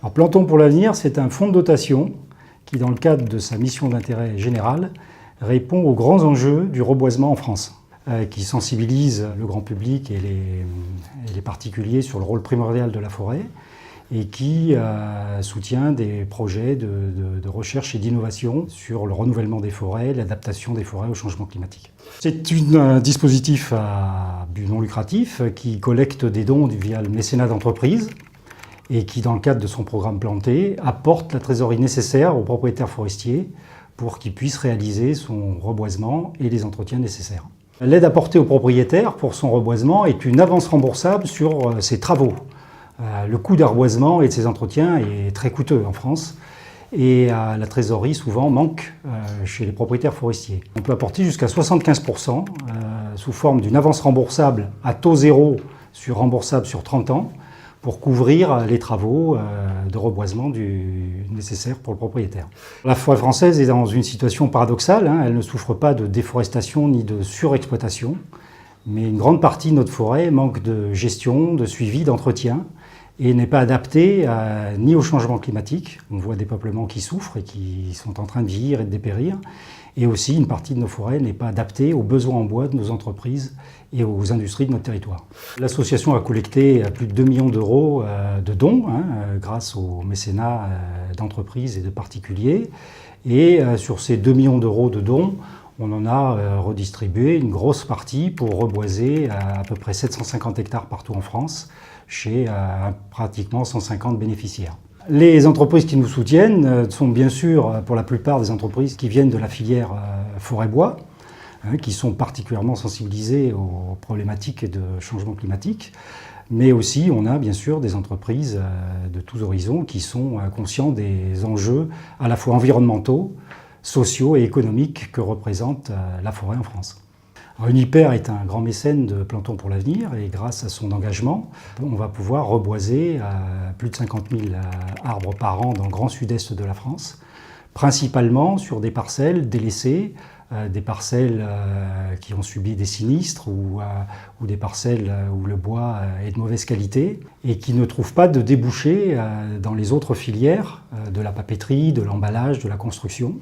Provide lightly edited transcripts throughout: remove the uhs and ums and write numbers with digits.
Alors, Plantons pour l'avenir, c'est un fonds de dotation qui, dans le cadre de sa mission d'intérêt général, répond aux grands enjeux du reboisement en France, qui sensibilise le grand public et les particuliers sur le rôle primordial de la forêt et qui soutient des projets de recherche et d'innovation sur le renouvellement des forêts, l'adaptation des forêts au changement climatique. C'est un dispositif à but non lucratif qui collecte des dons via le mécénat d'entreprise et qui, dans le cadre de son programme Planter, apporte la trésorerie nécessaire aux propriétaires forestiers pour qu'ils puissent réaliser son reboisement et les entretiens nécessaires. L'aide apportée aux propriétaires pour son reboisement est une avance remboursable sur ses travaux. Le coût d'un reboisement et de ses entretiens est très coûteux en France et la trésorerie souvent manque chez les propriétaires forestiers. On peut apporter jusqu'à 75% sous forme d'une avance remboursable à taux zéro remboursable sur 30 ans pour couvrir les travaux de reboisement nécessaires pour le propriétaire. La forêt française est dans une situation paradoxale, elle ne souffre pas de déforestation ni de surexploitation, mais une grande partie de notre forêt manque de gestion, de suivi, d'entretien et n'est pas adaptée ni au changement climatique. On voit des peuplements qui souffrent et qui sont en train de vieillir et de dépérir. Et aussi, une partie de nos forêts n'est pas adaptée aux besoins en bois de nos entreprises et aux industries de notre territoire. L'association a collecté plus de 2 millions d'euros de dons grâce au mécénat d'entreprises et de particuliers. Et sur ces 2 millions d'euros de dons, on en a redistribué une grosse partie pour reboiser à peu près 750 hectares partout en France, chez pratiquement 150 bénéficiaires. Les entreprises qui nous soutiennent sont bien sûr pour la plupart des entreprises qui viennent de la filière forêt-bois, qui sont particulièrement sensibilisées aux problématiques de changement climatique. Mais aussi, on a bien sûr des entreprises de tous horizons qui sont conscients des enjeux à la fois environnementaux, sociaux et économiques que représente la forêt en France. Uniper est un grand mécène de Plantons pour l'avenir et grâce à son engagement, on va pouvoir reboiser plus de 50 000 arbres par an dans le grand sud-est de la France, principalement sur des parcelles délaissées, des parcelles qui ont subi des sinistres ou des parcelles où le bois est de mauvaise qualité et qui ne trouvent pas de débouchés dans les autres filières de la papeterie, de l'emballage, de la construction.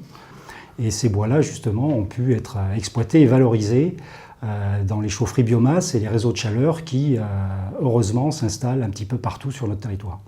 Et ces bois-là, justement, ont pu être exploités et valorisés dans les chaufferies biomasse et les réseaux de chaleur qui, heureusement, s'installent un petit peu partout sur notre territoire.